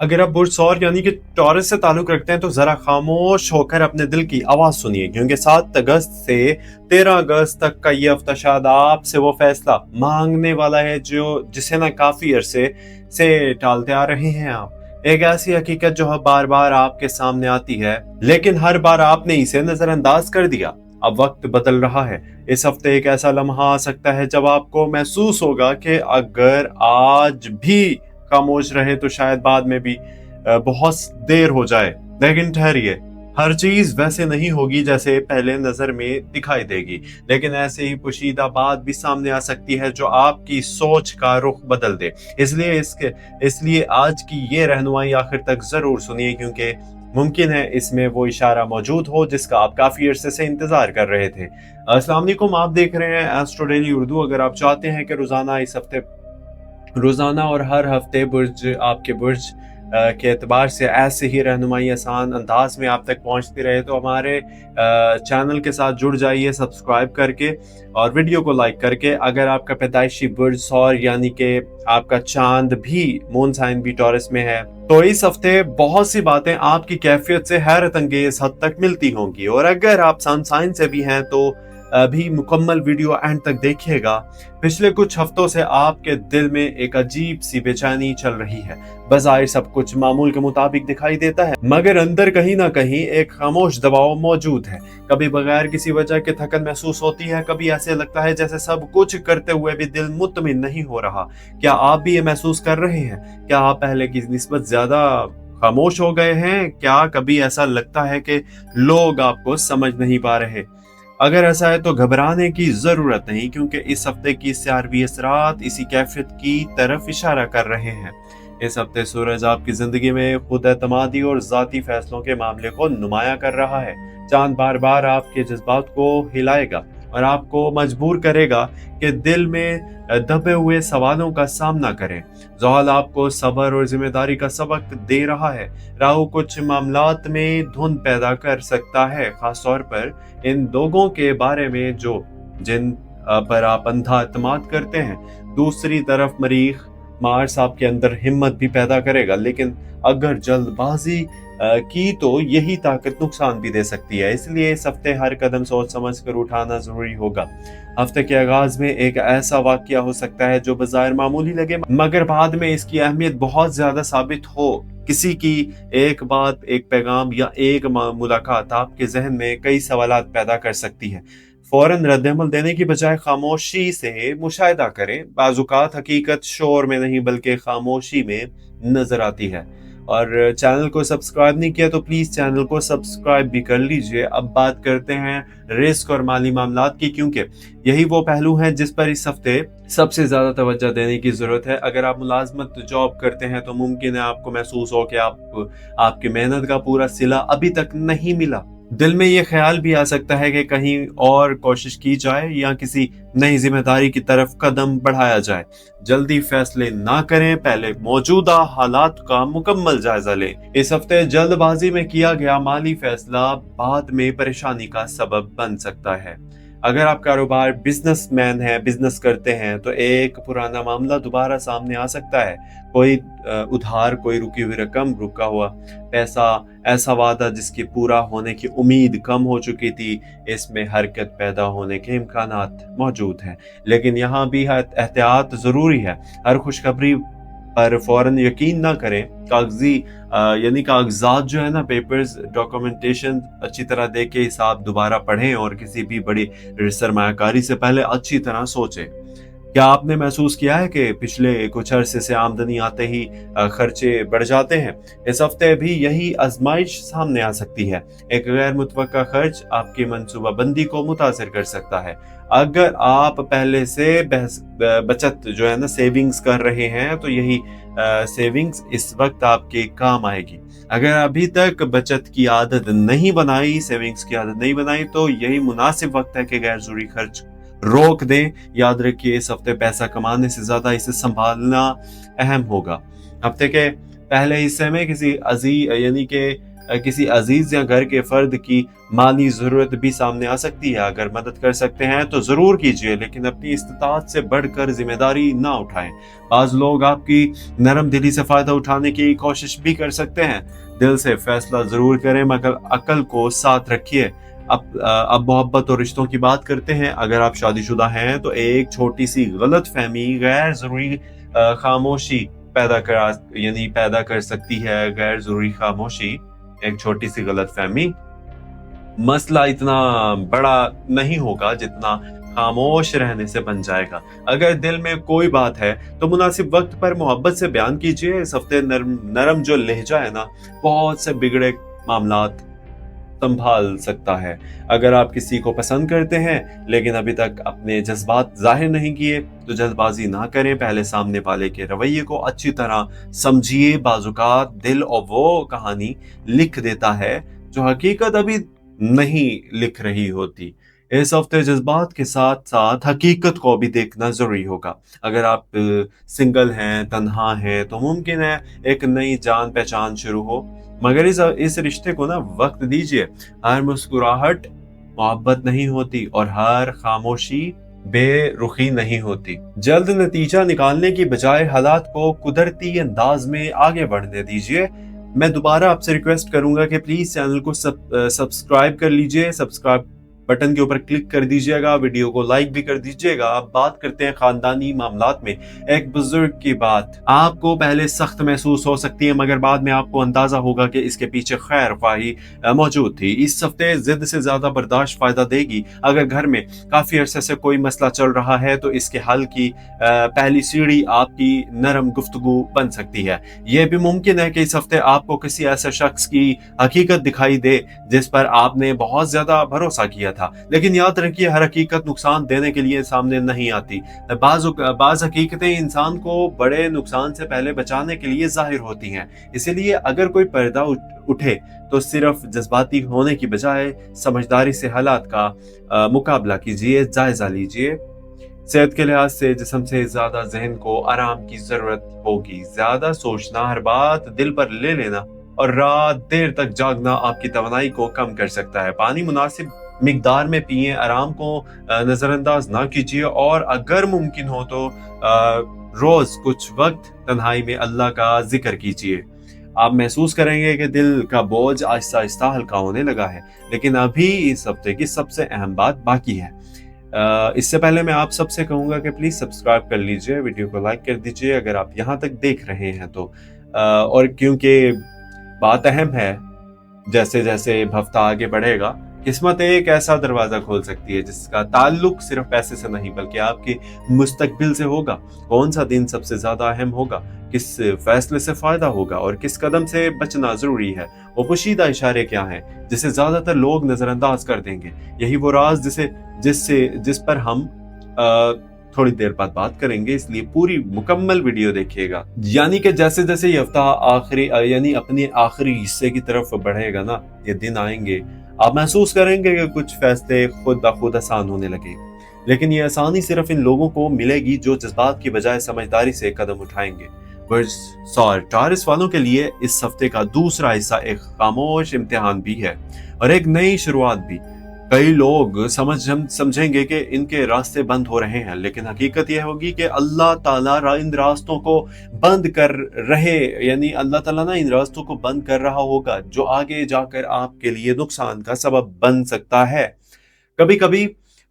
अगर आप बुर्ज सौर यानी कि टॉरस से ताल्लुक रखते हैं तो जरा खामोश होकर अपने दिल की आवाज सुनिए, क्योंकि 7 अगस्त से 13 अगस्त तक का ये हफ्ता शायद आपसे वो फैसला मांगने वाला है जो जिसे ना काफी अरसे से टालते आ रहे हैं आप। एक ऐसी हकीकत जो बार बार आपके सामने आती है, लेकिन हर बार आपने इसे नजरअंदाज कर दिया। अब वक्त बदल रहा है। इस हफ्ते एक ऐसा लम्हा आ सकता है जब आपको महसूस होगा कि अगर आज भी खामोश रहे तो शायद बाद में भी बहुत देर हो जाए। लेकिन ठहरिए, हर चीज वैसे नहीं होगी जैसे पहले नजर में दिखाई देगी, लेकिन ऐसे ही पोशीदा बात भी सामने आ सकती है जो आपकी सोच का रुख बदल दे। इसलिए आज की ये रहनुमाई आखिर तक जरूर सुनिए, क्योंकि मुमकिन है इसमें वो इशारा मौजूद हो जिसका आप काफी अरसे से इंतजार कर रहे थे। अस्सलाम वालेकुम, आप देख रहे हैं एस्ट्रो डेली उर्दू। अगर आप चाहते हैं कि रोजाना और हर हफ्ते आपके बुर्ज के एतबार से ऐसे ही रहनुमाई आसान अंदाज में आप तक पहुंचती रहे तो हमारे चैनल के साथ जुड़ जाइए सब्सक्राइब करके और वीडियो को लाइक करके। अगर आपका पैदाइशी बुर्ज सौर यानी कि आपका चांद भी मून साइन भी टॉरस में है तो इस हफ्ते बहुत सी बातें आपकी कैफियत से हैरत अंगेज हद तक मिलती होंगी। और अगर आप सन साइन से भी हैं तो भी मुकम्मल वीडियो एंड तक देखिएगा। पिछले कुछ हफ्तों से आपके दिल में एक अजीब सी बेचैनी चल रही है। बज़ाहिर सब कुछ मामूल के मुताबिक दिखाई देता है, मगर अंदर कहीं ना कहीं एक खामोश दबाव मौजूद है। कभी बगैर किसी वजह के थकन महसूस होती है, कभी ऐसे लगता है जैसे सब कुछ करते हुए भी दिल मुतमिन नहीं हो रहा। क्या आप भी ये महसूस कर रहे हैं? क्या आप पहले की निस्बत ज्यादा खामोश हो गए हैं? क्या कभी ऐसा लगता है कि लोग आपको समझ नहीं पा रहे? अगर ऐसा है तो घबराने की जरूरत नहीं, क्योंकि इस हफ्ते की सियारवी असरात इसी कैफियत की तरफ इशारा कर रहे हैं। इस हफ्ते सूरज आपकी जिंदगी में खुद एतमादी और जाती फैसलों के मामले को नुमाया कर रहा है। चांद बार बार आपके जज्बात को हिलाएगा और आपको मजबूर करेगा कि दिल में दबे हुए सवालों का सामना करें। ज़ोहल आपको सब्र और जिम्मेदारी का सबक दे रहा है। राहु कुछ मामलात में धुंध पैदा कर सकता है, खास तौर पर इन लोगों के बारे में जिन पर आप अंधा एतमाद करते हैं। दूसरी तरफ मरीख मार्स आपके अंदर हिम्मत भी पैदा करेगा, लेकिन अगर जल्दबाजी की तो यही ताकत नुकसान भी दे सकती है। इसलिए इस हफ्ते हर कदम सोच समझ कर उठाना जरूरी होगा। हफ्ते के आगाज में एक ऐसा वाकया हो सकता है जो बाजार मामूली लगे, मगर बाद में इसकी अहमियत बहुत ज्यादा साबित हो। किसी की एक बात, एक पैगाम या एक मुलाकात आपके जहन में कई सवालात पैदा कर सकती है। फौरन रद्दअमल देने की बजाय खामोशी से मुशाहिदा करें। बाजुकात हकीकत शोर में नहीं बल्कि खामोशी में नजर आती है। और चैनल को सब्सक्राइब नहीं किया तो प्लीज चैनल को सब्सक्राइब भी कर लीजिए। अब बात करते हैं रिस्क और माली मामलात की, क्योंकि यही वो पहलू हैं जिस पर इस हफ्ते सबसे ज्यादा तवज्जो देने की जरूरत है। अगर आप मुलाजमत जॉब करते हैं तो मुमकिन है आपको महसूस हो कि आपकी मेहनत का पूरा सिला अभी तक नहीं मिला। दिल में ये ख्याल भी आ सकता है कि कहीं और कोशिश की जाए या किसी नई जिम्मेदारी की तरफ कदम बढ़ाया जाए। जल्दी फैसले ना करें, पहले मौजूदा हालात का मुकम्मल जायजा लें। इस हफ्ते जल्दबाजी में किया गया माली फैसला बाद में परेशानी का सबब बन सकता है। अगर आप कारोबार बिजनेसमैन हैं, बिजनेस करते हैं, तो एक पुराना मामला दोबारा सामने आ सकता है। कोई उधार, कोई रुकी हुई रकम, रुका हुआ पैसा, ऐसा वादा जिसकी पूरा होने की उम्मीद कम हो चुकी थी, इसमें हरकत पैदा होने के इम्कानात मौजूद हैं। लेकिन यहाँ भी एहतियात जरूरी है। हर खुशखबरी पर फौरन यकीन ना करें। यानी कागजात जो है ना, पेपर्स, डॉक्यूमेंटेशन अच्छी तरह देख के हिसाब दोबारा पढ़ें और किसी भी बड़ी सरमायाकारी से पहले अच्छी तरह सोचें। क्या आपने महसूस किया है कि पिछले कुछ अरसे से आमदनी आते ही खर्चे बढ़ जाते हैं? इस हफ्ते भी यही आजमाइश सामने आ सकती है। एक गैर मुतवक्का खर्च आपकी मनसूबाबंदी को मुतासिर कर सकता है। अगर आप पहले से बचत जो है ना, सेविंग्स कर रहे हैं, तो यही सेविंग्स इस वक्त आपके काम आएगी। अगर अभी तक बचत की आदत नहीं बनाई, सेविंग्स की आदत नहीं बनाई, तो यही मुनासिब वक्त है कि गैर जरूरी खर्च रोक दें। याद रखिए, इस हफ्ते पैसा कमाने से ज्यादा इसे संभालना अहम होगा। हफ्ते के पहले हिस्से में किसी यानी कि किसी अजीज या घर के फर्द की माली ज़रूरत भी सामने आ सकती है। अगर मदद कर सकते हैं तो ज़रूर कीजिए, लेकिन अपनी इस्तिताअत से बढ़कर जिम्मेदारी ना उठाएं। बाज़ लोग आपकी नरम दिली से फ़ायदा उठाने की कोशिश भी कर सकते हैं। दिल से फैसला ज़रूर करें, मगर अक्ल को साथ रखिए। अब मोहब्बत और रिश्तों की बात करते हैं। अगर आप शादीशुदा हैं तो एक छोटी सी गलत फहमी गैर ज़रूरी खामोशी पैदा कर सकती है। गैर ज़रूरी खामोशी, एक छोटी सी गलत फहमी, मसला इतना बड़ा नहीं होगा जितना खामोश रहने से बन जाएगा। अगर दिल में कोई बात है तो मुनासिब वक्त पर मोहब्बत से बयान कीजिए। इस हफ्ते नरम जो लहजा है ना, बहुत से बिगड़े मामलात संभाल सकता है। अगर आप किसी को पसंद करते हैं लेकिन अभी तक अपने जज्बात जाहिर नहीं किए तो जल्दबाजी ना करें। पहले सामने वाले के रवैये को अच्छी तरह समझिए। बाजुकात दिल और वो कहानी लिख देता है जो हकीकत अभी नहीं लिख रही होती। इस हफ्ते जज्बात के साथ साथ हकीकत को भी देखना जरूरी होगा। अगर आप सिंगल हैं, तन्हा हैं, तो मुमकिन है एक नई जान पहचान शुरू हो, मगर इस रिश्ते को ना वक्त दीजिए। हर मुस्कुराहट मोहब्बत नहीं होती और हर खामोशी बेरुखी नहीं होती। जल्द नतीजा निकालने की बजाय हालात को कुदरती अंदाज में आगे बढ़ने दीजिए। मैं दोबारा आपसे रिक्वेस्ट करूंगा कि प्लीज चैनल को सब्सक्राइब कर लीजिए। सब्सक्राइब बटन के ऊपर क्लिक कर दीजिएगा, वीडियो को लाइक भी कर दीजिएगा। अब बात करते हैं खानदानी मामलात में। एक बुजुर्ग की बात आपको पहले सख्त महसूस हो सकती है, मगर बाद में आपको अंदाजा होगा कि इसके पीछे खैर ख्वाही मौजूद थी। इस हफ्ते जिद से ज्यादा बर्दाश्त फायदा देगी। अगर घर में काफी अरसे से कोई मसला चल रहा है तो इसके हल की पहली सीढ़ी आपकी नरम गुफ्तगू बन सकती है। यह भी मुमकिन है कि इस हफ्ते आपको किसी ऐसे शख्स की हकीकत दिखाई दे जिस पर आपने बहुत ज्यादा भरोसा किया था, लेकिन याद रखिए हर हकीकत नुकसान देने के लिए सामने नहीं आती। बाज हकीकतें इंसान को बड़े नुकसान से पहले बचाने के लिए जाहिर होती हैं। इसीलिए अगर कोई पर्दा उठे तो सिर्फ जज्बाती होने की बजाय समझदारी से हालात का मुकाबला कीजिए, जायजा लीजिए। सेहत के लिहाज से जिस्म से ज्यादा जहन को आराम की जरूरत होगी। ज्यादा सोचना, हर बात दिल पर ले लेना और रात देर तक जागना आपकी तवानाई को कम कर सकता है। पानी मुनासिब मिकदार में पिए, आराम को नजरअंदाज ना कीजिए और अगर मुमकिन हो तो रोज कुछ वक्त तन्हाई में अल्लाह का जिक्र कीजिए। आप महसूस करेंगे कि दिल का बोझ आहिस्ता आहिस्ता हल्का होने लगा है। लेकिन अभी इस हफ्ते की सबसे अहम बात बाकी है। इससे पहले मैं आप सबसे कहूंगा कि प्लीज सब्सक्राइब कर लीजिए, वीडियो को लाइक कर दीजिए अगर आप यहाँ तक देख रहे हैं तो। और क्योंकि बात अहम है, जैसे जैसे हफ्ता आगे बढ़ेगा किस्मत एक ऐसा दरवाजा खोल सकती है जिसका ताल्लुक सिर्फ पैसे से नहीं बल्कि आपके मुस्तकबिल से होगा। कौन सा दिन सबसे ज्यादा अहम होगा, किस फैसले से फायदा होगा और किस कदम से बचना जरूरी है, वो पोशीदा इशारे क्या हैं जिसे ज्यादातर लोग नजरअंदाज कर देंगे। यही वो राज जिस पर हम थोड़ी देर बाद बात करेंगे, इसलिए पूरी मुकम्मल वीडियो देखिएगा। यानी कि जैसे जैसे ये हफ्ता अपने आखिरी हिस्से की तरफ बढ़ेगा ना, ये दिन आएंगे आप महसूस करेंगे कि कुछ फैसले खुद ब खुद आसान होने लगे। लेकिन ये आसानी सिर्फ इन लोगों को मिलेगी जो जज्बात की बजाय समझदारी से कदम उठाएंगे। टॉरस वालों के लिए इस हफ्ते का दूसरा हिस्सा एक खामोश इम्तिहान भी है और एक नई शुरुआत भी। कई लोग समझेंगे कि इनके रास्ते बंद हो रहे हैं, लेकिन हकीकत यह होगी कि अल्लाह ताला इन रास्तों को बंद कर रहे यानी अल्लाह ताला ना इन रास्तों को बंद कर रहा होगा जो आगे जाकर आपके लिए नुकसान का सबब बन सकता है। कभी कभी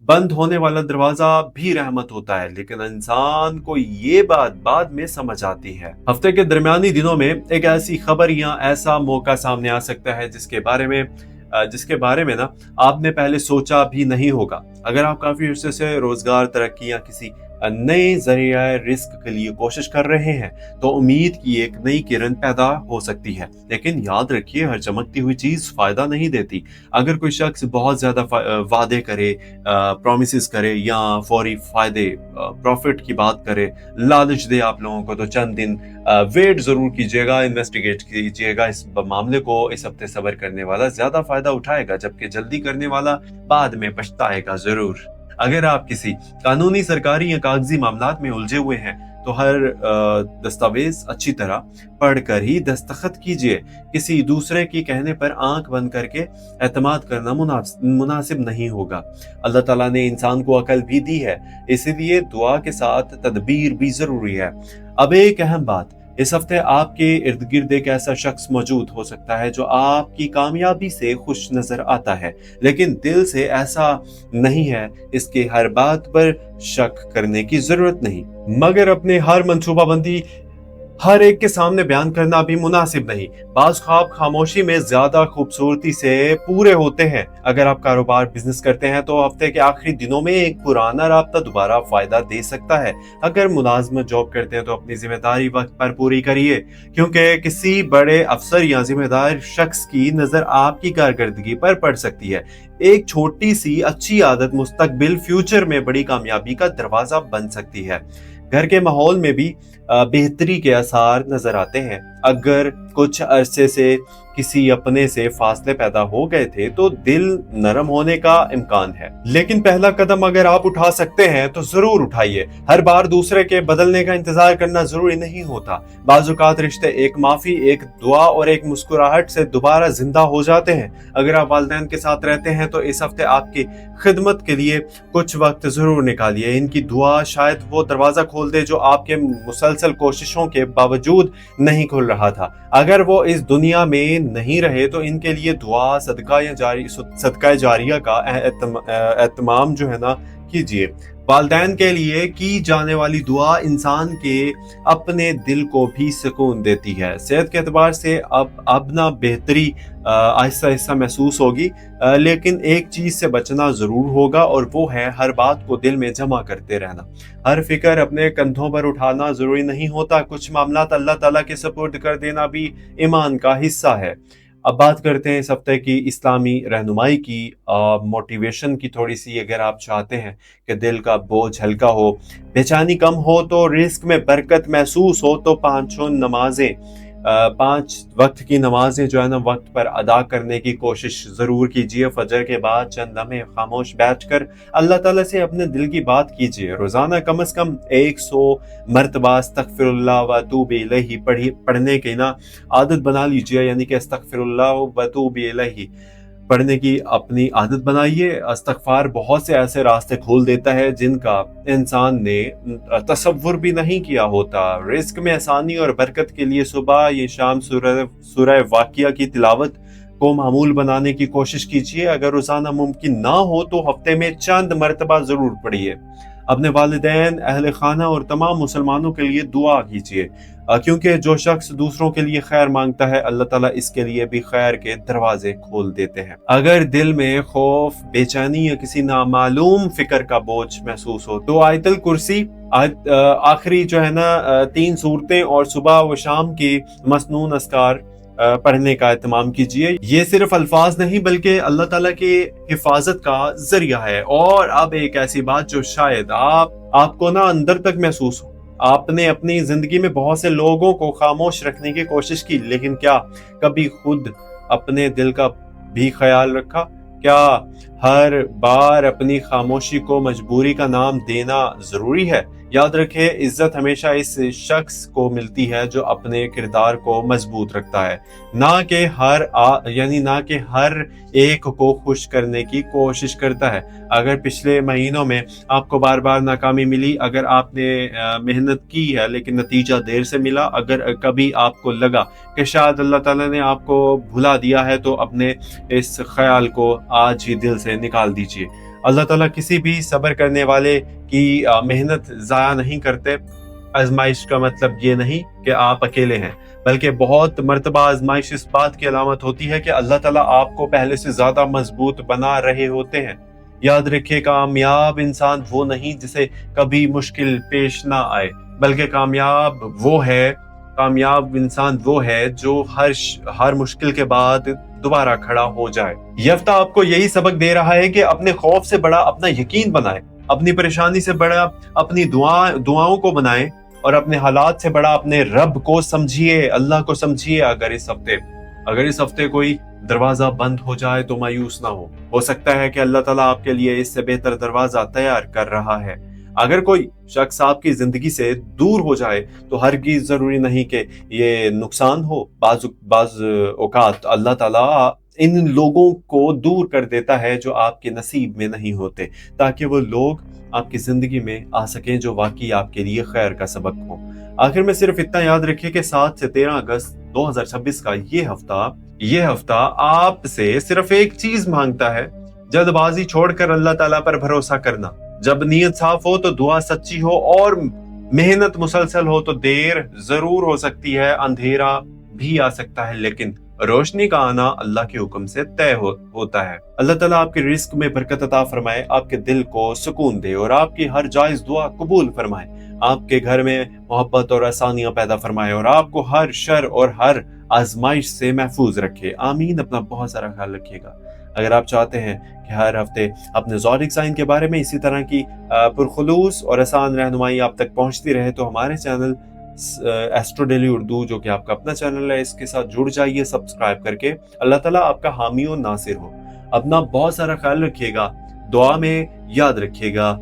बंद होने वाला दरवाजा भी रहमत होता है, लेकिन इंसान को ये बात बाद में समझ आती है। हफ्ते के दरमियानी दिनों में एक ऐसी खबर या ऐसा मौका सामने आ सकता है जिसके बारे में ना आपने पहले सोचा भी नहीं होगा। अगर आप काफी अरसे से रोजगार, तरक्की या किसी नए जरिया रिस्क के लिए कोशिश कर रहे हैं तो उम्मीद की एक नई किरण पैदा हो सकती है। लेकिन याद रखिए हर चमकती हुई चीज फायदा नहीं देती। अगर कोई शख्स बहुत ज्यादा वादे करे, प्रॉमिसेस करे या फौरी फायदे, प्रॉफिट की बात करे, लालच दे आप लोगों को, तो चंद दिन वेट जरूर कीजिएगा, इन्वेस्टिगेट कीजिएगा इस मामले को। इस हफ्ते सब्र करने वाला ज्यादा फायदा उठाएगा, जबकि जल्दी करने वाला बाद में पछताएगा जरूर। अगर आप किसी कानूनी, सरकारी या कागजी मामलात में उलझे हुए हैं तो हर दस्तावेज अच्छी तरह पढ़कर ही दस्तखत कीजिए। किसी दूसरे की कहने पर आंख बंद करके एतमाद करना मुनासिब नहीं होगा। अल्लाह ताला ने इंसान को अकल भी दी है, इसीलिए दुआ के साथ तदबीर भी जरूरी है। अब एक अहम बात, इस हफ्ते आपके इर्द गिर्द एक ऐसा शख्स मौजूद हो सकता है जो आपकी कामयाबी से खुश नजर आता है, लेकिन दिल से ऐसा नहीं है। इसके हर बात पर शक करने की जरूरत नहीं, मगर अपने हर मंसूबाबंदी हर एक के सामने बयान करना भी मुनासिब नहीं। बाज ख्वाब खामोशी में ज्यादा खूबसूरती से पूरे होते हैं। अगर आप कारोबार बिजनेस करते हैं तो हफ्ते के आखिरी दिनों में एक पुराना राब्ता दोबारा फायदा दे सकता है। अगर मुलाजमत जॉब करते हैं तो अपनी जिम्मेदारी वक्त पर पूरी करिए, क्योंकि किसी बड़े अफसर या जिम्मेदार शख्स की नजर आपकी कारकर्दगी पर पड़ सकती है। एक छोटी सी अच्छी आदत मुस्तकबिल फ्यूचर में बड़ी कामयाबी का दरवाजा बन सकती है। घर के माहौल में भी बेहतरी के आसार नजर आते हैं। अगर कुछ अरसे से किसी अपने से फासले पैदा हो गए थे तो दिल नरम होने का इम्कान है, लेकिन पहला कदम अगर आप उठा सकते हैं तो जरूर उठाइए। हर बार दूसरे के बदलने का इंतजार करना जरूरी नहीं होता। बाजुकात रिश्ते एक माफी, एक दुआ और एक मुस्कुराहट से दोबारा जिंदा हो जाते हैं। अगर आप वालिदैन के साथ रहते हैं तो इस हफ्ते आपकी खिदमत के लिए कुछ वक्त जरूर निकालिए। इनकी दुआ शायद वो दरवाजा खोल दे जो आपके मुसलसल कोशिशों के बावजूद नहीं खुल रहा था। अगर वो इस दुनिया में नहीं रहे तो इनके लिए दुआ, सदका जारिया का एहतमाम जो है ना कीजिए। वालिदैन के लिए की जाने वाली दुआ इंसान के अपने दिल को भी सुकून देती है। सेहत के एतबार से अब ना बेहतरी आहिस्ता आहिस्ता महसूस होगी, लेकिन एक चीज से बचना जरूर होगा और वो है हर बात को दिल में जमा करते रहना। हर फिक्र अपने कंधों पर उठाना जरूरी नहीं होता। कुछ मामलात अल्लाह ताला के सुपुर्द कर देना भी ईमान का हिस्सा है। अब बात करते हैं इस हफ्ते की इस्लामी रहनुमाई की, मोटिवेशन की थोड़ी सी। अगर आप चाहते हैं कि दिल का बोझ हल्का हो, बेचैनी कम हो, तो रिस्क में बरकत महसूस हो, तो 5 वक्त की नमाजें जो है ना वक्त पर अदा करने की कोशिश जरूर कीजिए। फजर के बाद चंद लम्हे खामोश बैठकर अल्लाह ताला से अपने दिल की बात कीजिए। रोजाना कम से कम 100 मरतबा अस्तगफिरुल्लाह व अतूबु इलैहि पढ़ने की ना आदत बना लीजिए, यानी कि अस्तगफिरुल्लाह व अतूबु इलैहि पढ़ने की अपनी आदत बनाइए। इस्तगफार बहुत से ऐसे रास्ते खोल देता है जिनका इंसान ने तसव्वुर भी नहीं किया होता। रिस्क में आसानी और बरकत के लिए सुबह ये शाम सूरह वाक़िया की तिलावत को मामूल बनाने की कोशिश कीजिए। अगर रोजाना मुमकिन ना हो तो हफ्ते में चंद मरतबा जरूर पढ़िए। अपने वालिदैन, अहले खाना और तमाम मुसलमानों के लिए दुआ कीजिए, क्योंकि जो शख्स दूसरों के लिए खैर मांगता है अल्लाह ताला इसके लिए भी खैर के दरवाजे खोल देते हैं। अगर दिल में खौफ, बेचैनी या किसी नामालूम फिक्र का बोझ महसूस हो तो आयतल कुर्सी आखिरी जो है ना 3 सूरतें और सुबह व शाम की मसनून अस्कार पढ़ने का एहतमाम कीजिए। ये सिर्फ अल्फाज नहीं बल्कि अल्लाह ताला के हिफाजत का जरिया है। और अब एक ऐसी बात जो शायद आपको ना अंदर तक महसूस हो, आपने अपनी जिंदगी में बहुत से लोगों को खामोश रखने की कोशिश की, लेकिन क्या कभी खुद अपने दिल का भी ख्याल रखा? क्या हर बार अपनी खामोशी को मजबूरी का नाम देना जरूरी है? याद रखें, इज्जत हमेशा इस शख्स को मिलती है जो अपने किरदार को मजबूत रखता है, ना कि हर एक को खुश करने की कोशिश करता है। अगर पिछले महीनों में आपको बार बार नाकामी मिली, अगर आपने मेहनत की है लेकिन नतीजा देर से मिला, अगर कभी आपको लगा कि शायद अल्लाह ताला ने आपको भुला दिया है, तो अपने इस ख्याल को आज ही दिल से निकाल दीजिए। अल्लाह ताला किसी भी सब्र करने वाले की मेहनत ज़ाया नहीं करते। आजमाइश का मतलब ये नहीं कि आप अकेले हैं, बल्कि बहुत मर्तबा आजमाइश इस बात की अलामत होती है कि अल्लाह ताला आपको पहले से ज्यादा मजबूत बना रहे होते हैं। याद रखिए, कामयाब इंसान वो नहीं जिसे कभी मुश्किल पेश ना आए, बल्कि कामयाब इंसान वो है जो हर मुश्किल के बाद दोबारा खड़ा हो जाए। ये हफ्ता आपको यही सबक दे रहा है कि अपने खौफ से बड़ा अपना यकीन बनाए, अपनी परेशानी से बड़ा अपनी दुआओं को बनाए, और अपने हालात से बड़ा अपने रब को समझिए, अल्लाह को समझिए। अगर इस हफ्ते कोई दरवाजा बंद हो जाए तो मायूस ना हो सकता है कि अल्लाह ताला आपके लिए इससे बेहतर दरवाजा तैयार कर रहा है। اگر کوئی شخص آپ کی زندگی سے دور ہو جائے تو ہرگز ضروری نہیں کہ یہ نقصان ہو. بعض اوقات اللہ تعالیٰ ان لوگوں کو دور کر دیتا ہے جو آپ کے نصیب میں نہیں ہوتے، تاکہ وہ لوگ آپ کی زندگی میں آ سکیں جو واقعی آپ کے لیے خیر کا سبق ہو. آخر میں صرف اتنا یاد رکھیے کہ 7 سے 13 اگست 2026 کا یہ ہفتہ آپ سے صرف ایک چیز مانگتا ہے: جلد بازی چھوڑ کر اللہ تعالیٰ پر بھروسہ کرنا. جب نیت صاف ہو تو دعا سچی ہو اور محنت مسلسل ہو تو دیر ضرور ہو سکتی ہے، اندھیرا بھی آ سکتا ہے، لیکن روشنی کا آنا اللہ کے حکم سے طے ہوتا ہے. اللہ تعالیٰ آپ کے رزق میں برکت عطا فرمائے، آپ کے دل کو سکون دے اور آپ کی ہر جائز دعا قبول فرمائے. آپ کے گھر میں محبت اور آسانیاں پیدا فرمائے اور آپ کو ہر شر اور ہر آزمائش سے محفوظ رکھے. آمین. اپنا بہت سارا خیال رکھیے گا. اگر آپ چاہتے ہیں کہ ہر ہفتے اپنے زوڈک سائن کے بارے میں اسی طرح کی پرخلوص اور آسان رہنمائی آپ تک پہنچتی رہے تو ہمارے چینل ایسٹرو ڈیلی اردو، جو کہ آپ کا اپنا چینل ہے، اس کے ساتھ جڑ جائیے سبسکرائب کر کے. اللہ تعالیٰ آپ کا حامی و ناصر ہو. اپنا بہت سارا خیال رکھیے گا. دعا میں یاد رکھیے گا.